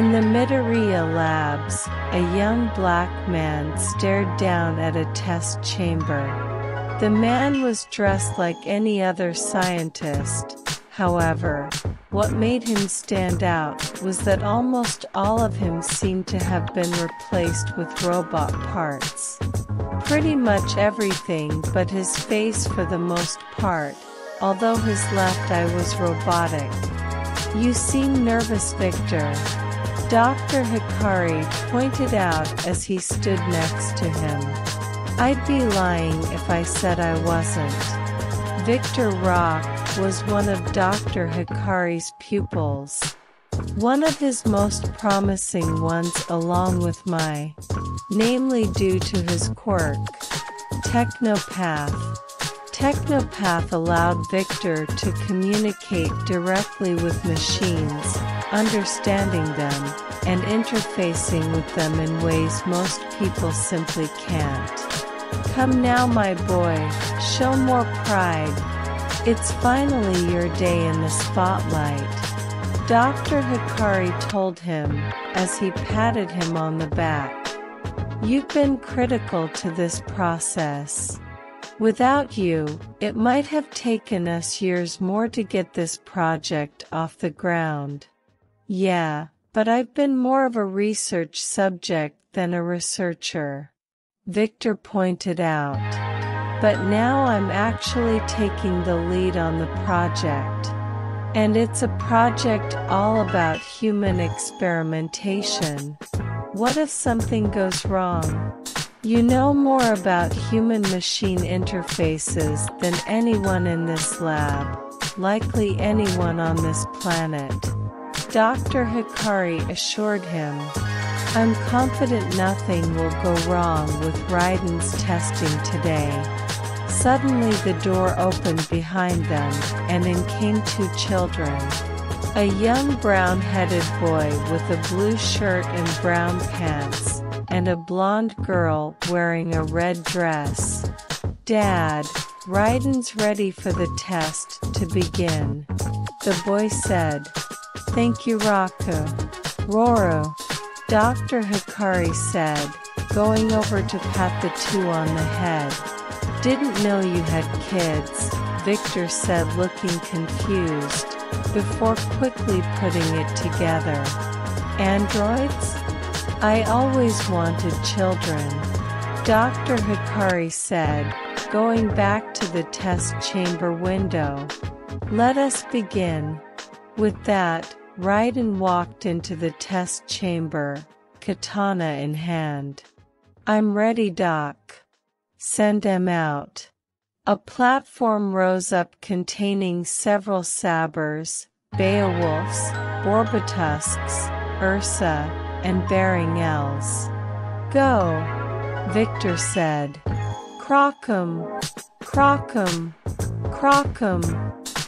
In the Midoriya labs, a young black man stared down at a test chamber. The man was dressed like any other scientist. However, what made him stand out was that almost all of him seemed to have been replaced with robot parts. Pretty much everything but his face for the most part, although his left eye was robotic. "You seem nervous, Victor," Dr. Hikari pointed out as he stood next to him. "I'd be lying if I said I wasn't." Victor Rock was one of Dr. Hikari's pupils. One of his most promising ones along with Mai, namely due to his quirk, Technopath. Technopath allowed Victor to communicate directly with machines, understanding them, and interfacing with them in ways most people simply can't. "Come now, my boy, show more pride. It's finally your day in the spotlight," Dr. Hikari told him, as he patted him on the back. "You've been critical to this process. Without you, it might have taken us years more to get this project off the ground." "Yeah, but I've been more of a research subject than a researcher," Victor pointed out. "But now I'm actually taking the lead on the project. And it's a project all about human experimentation. What if something goes wrong? You know more about human-machine interfaces than anyone in this lab, likely anyone on this planet," Dr. Hikari assured him. "I'm confident nothing will go wrong with Raiden's testing today." Suddenly the door opened behind them, and in came two children. A young brown-headed boy with a blue shirt and brown pants, and a blonde girl wearing a red dress. "Dad, Raiden's ready for the test to begin," the boy said. "Thank you, Raku." "Roro," Dr. Hikari said, going over to pat the two on the head. "Didn't know you had kids," Victor said, looking confused, before quickly putting it together. "Androids? I always wanted children," Dr. Hikari said, going back to the test chamber window. "Let us begin." With that, Raiden walked into the test chamber, katana in hand. "I'm ready, Doc. Send them out." A platform rose up containing several sabers, Beowulfs, Borbatusks, Ursa, and bearing elves. "Go," Victor said. "Crockum! Crockum! Crockum!"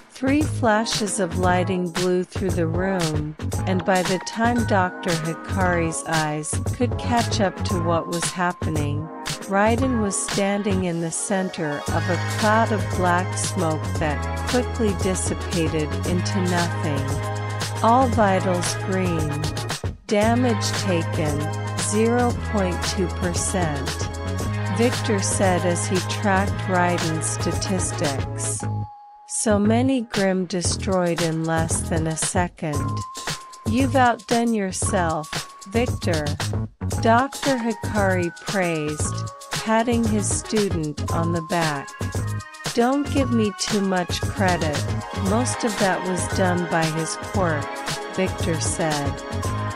Three flashes of lighting blew through the room, and by the time Dr. Hikari's eyes could catch up to what was happening, Raiden was standing in the center of a cloud of black smoke that quickly dissipated into nothing. All vitals green. Damage taken, 0.2%. Victor said as he tracked Raiden's statistics. So many Grim destroyed in less than a second. "You've outdone yourself, Victor," Dr. Hikari praised, patting his student on the back. "Don't give me too much credit, most of that was done by his quirk," Victor said.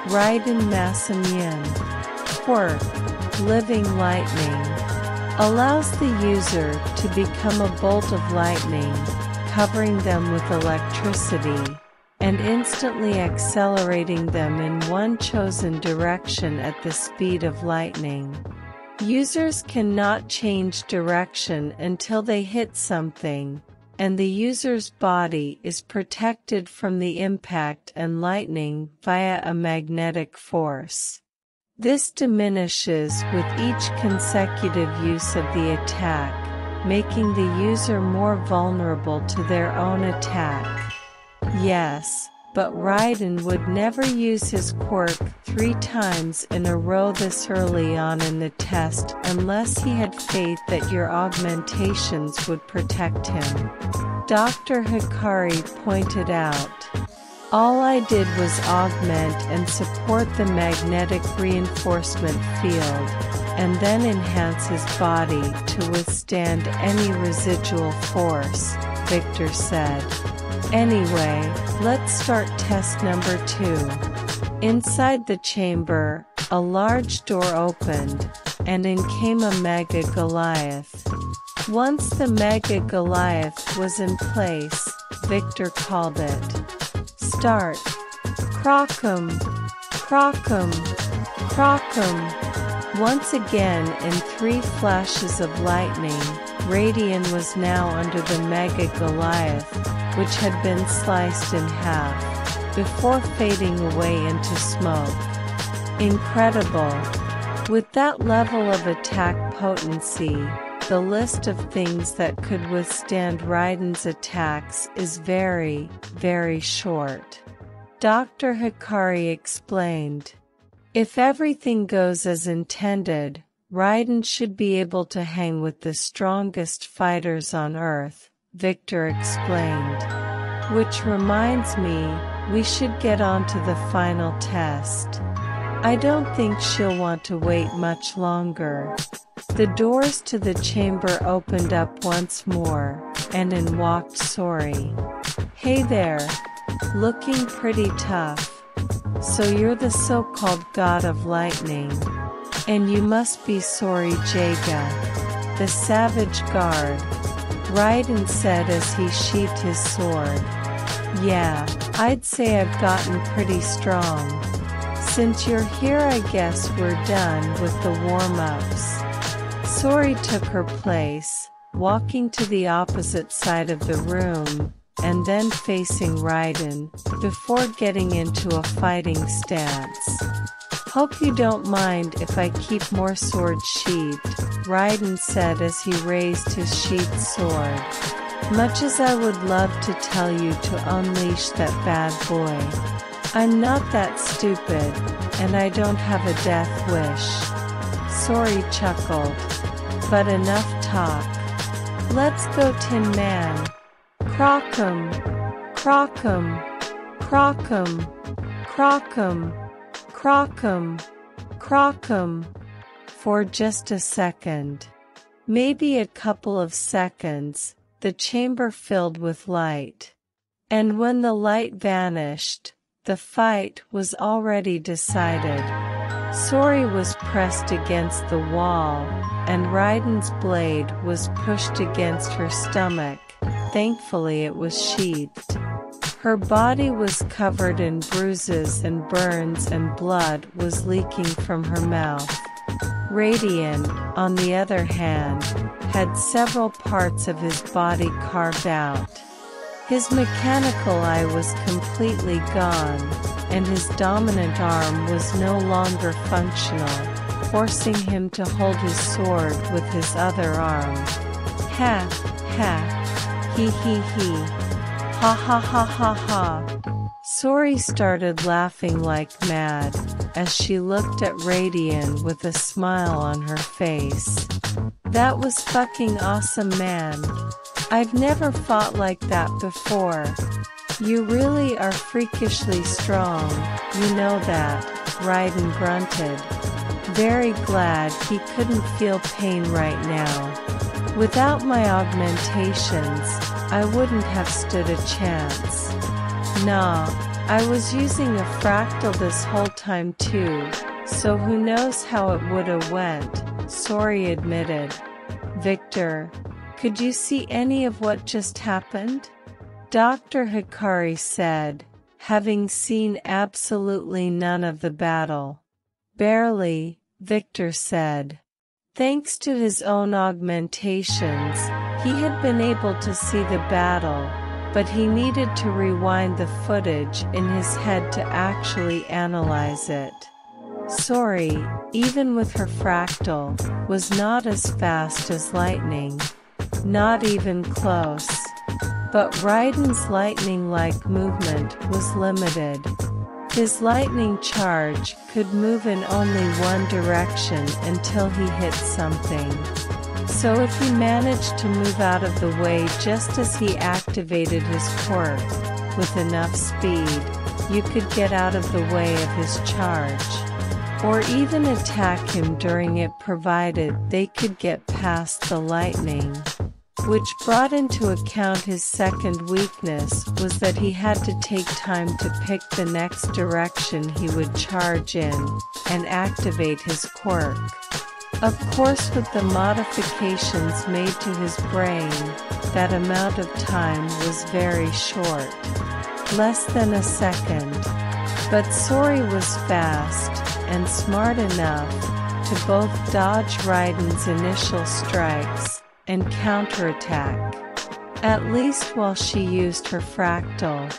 Raiden Masamune. Quirk, Living Lightning, allows the user to become a bolt of lightning, covering them with electricity, and instantly accelerating them in one chosen direction at the speed of lightning. Users cannot change direction until they hit something, and the user's body is protected from the impact and lightning via a magnetic force. This diminishes with each consecutive use of the attack, making the user more vulnerable to their own attack. Yes, but Raiden would never use his quirk 3 times in a row this early on in the test unless he had faith that your augmentations would protect him. Dr. Hikari pointed out. All I did was augment and support the magnetic reinforcement field, and then enhance his body to withstand any residual force, Victor said. Anyway, let's start test number 2. Inside the chamber, a large door opened, and in came a Mega Goliath. Once the Mega Goliath was in place, Victor called it. Start. Crockum, crockum, crockum. Once again in 3 flashes of lightning, Radian was now under the Mega Goliath, which had been sliced in half, before fading away into smoke. Incredible. With that level of attack potency, the list of things that could withstand Raiden's attacks is very, very short. Dr. Hikari explained. If everything goes as intended, Raiden should be able to hang with the strongest fighters on Earth, Victor explained. Which reminds me, we should get on to the final test. I don't think she'll want to wait much longer. The doors to the chamber opened up once more, and in walked Sori. Hey there. Looking pretty tough. So you're the so-called god of lightning. And you must be Sori Jaga, the savage guard. Raiden said as he sheathed his sword. Yeah, I'd say I've gotten pretty strong. Since you're here, I guess we're done with the warm-ups. Sori took her place, walking to the opposite side of the room, and then facing Raiden, before getting into a fighting stance. Hope you don't mind if I keep more swords sheathed, Raiden said as he raised his sheathed sword. Much as I would love to tell you to unleash that bad boy, I'm not that stupid, and I don't have a death wish. Sori chuckled. But enough talk. Let's go, Tin Man. Crockum, crockum, crockum, crockum, crockum, crockum. For just a second. Maybe a couple of seconds, the chamber filled with light. And when the light vanished, the fight was already decided. Sori was pressed against the wall, and Raiden's blade was pushed against her stomach. Thankfully it was sheathed. Her body was covered in bruises and burns, and blood was leaking from her mouth. Radian, on the other hand, had several parts of his body carved out. His mechanical eye was completely gone, and his dominant arm was no longer functional, forcing him to hold his sword with his other arm. Ha, ha, he, ha ha ha ha ha. Sori started laughing like mad, as she looked at Radian with a smile on her face. That was fucking awesome, man. I've never fought like that before. You really are freakishly strong, you know that, Raiden grunted. Very glad he couldn't feel pain right now. Without my augmentations, I wouldn't have stood a chance. Nah, I was using a fractal this whole time too, so who knows how it woulda went, Sori admitted. Victor, could you see any of what just happened? Dr. Hikari said, having seen absolutely none of the battle. Barely, Victor said. Thanks to his own augmentations, he had been able to see the battle, but he needed to rewind the footage in his head to actually analyze it. Sori, even with her fractal, was not as fast as lightning. Not even close. But Raiden's lightning-like movement was limited. His lightning charge could move in only one direction until he hit something. So if he managed to move out of the way just as he activated his quirk, with enough speed, you could get out of the way of his charge. Or even attack him during it, provided they could get past the lightning. Which brought into account his second weakness was that he had to take time to pick the next direction he would charge in, and activate his quirk. Of course, with the modifications made to his brain, that amount of time was very short. Less than a second. But Sori was fast, and smart enough, to both dodge Raiden's initial strikes, and counterattack. At least while she used her fractal.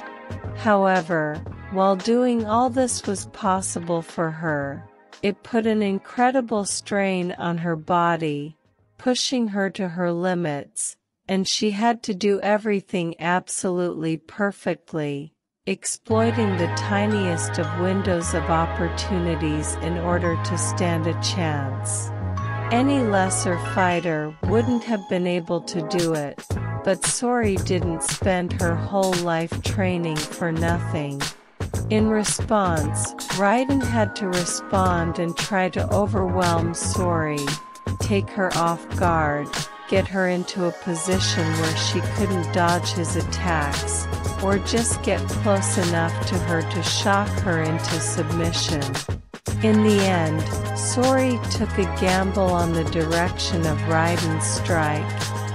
However, while doing all this was possible for her, it put an incredible strain on her body, pushing her to her limits, and she had to do everything absolutely perfectly, exploiting the tiniest of windows of opportunities in order to stand a chance. Any lesser fighter wouldn't have been able to do it, but Sori didn't spend her whole life training for nothing. In response, Raiden had to respond and try to overwhelm Sori, take her off guard, get her into a position where she couldn't dodge his attacks, or just get close enough to her to shock her into submission. In the end, Sori took a gamble on the direction of Raiden's strike,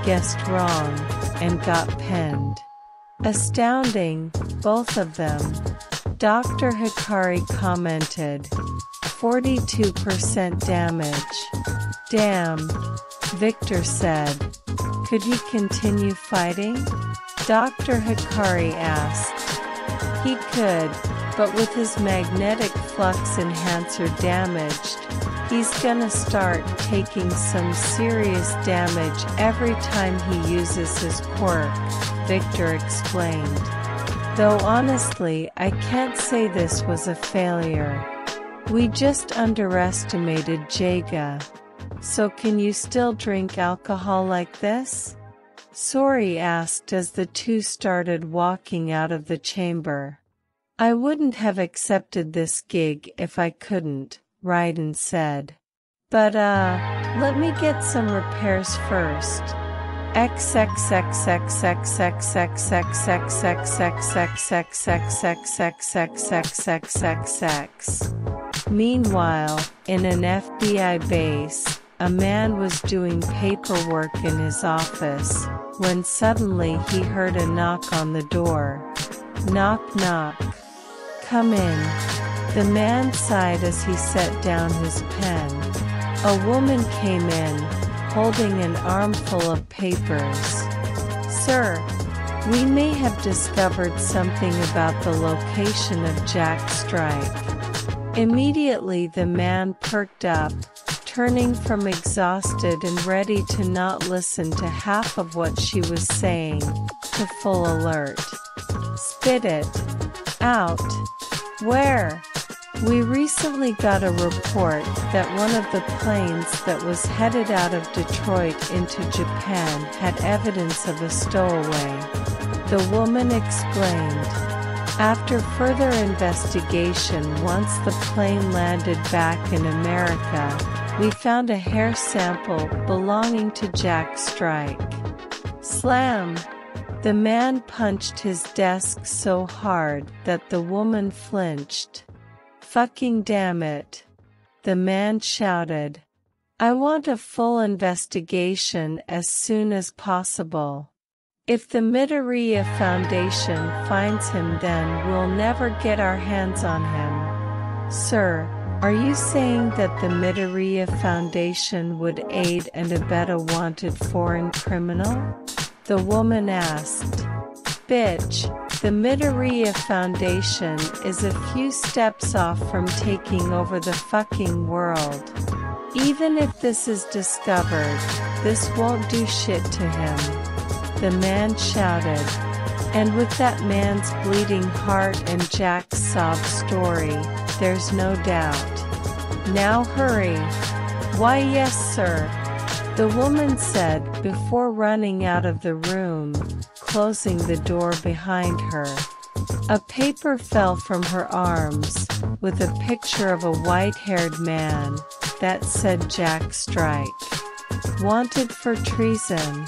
guessed wrong, and got pinned. Astounding, both of them. Dr. Hikari commented. 42% damage. Damn. Victor said. Could he continue fighting? Dr. Hikari asked. He could, but with his magnetic flux enhancer damaged, he's gonna start taking some serious damage every time he uses his quirk, Victor explained. Though honestly, I can't say this was a failure. We just underestimated Jaga. So can you still drink alcohol like this? Sori asked as the two started walking out of the chamber. I wouldn't have accepted this gig if I couldn't, Raiden said. But let me get some repairs first. Meanwhile, in an FBI base, a man was doing paperwork in his office, when suddenly he heard a knock on the door. Knock knock. Come in. The man sighed as he set down his pen. A woman came in, holding an armful of papers. Sir, we may have discovered something about the location of Jack's strike. Immediately the man perked up, turning from exhausted and ready to not listen to half of what she was saying, to full alert. Spit it out. Where? We recently got a report that one of the planes that was headed out of Detroit into Japan had evidence of a stowaway. The woman explained. After further investigation, once the plane landed back in America, we found a hair sample belonging to Jack Strike. Slam! The man punched his desk so hard that the woman flinched. Fucking damn it! The man shouted. I want a full investigation as soon as possible. If the Midoriya Foundation finds him, then we'll never get our hands on him. Sir, are you saying that the Midoriya Foundation would aid and abet a wanted foreign criminal? The woman asked. Bitch, the Midoriya Foundation is a few steps off from taking over the fucking world. Even if this is discovered, this won't do shit to him. the man shouted. And with that man's bleeding heart and Jack's sob story, there's no doubt. Now hurry. Why yes, sir, the woman said before running out of the room, closing the door behind her. A paper fell from her arms, with a picture of a white-haired man, that said Jack Strike. Wanted for treason.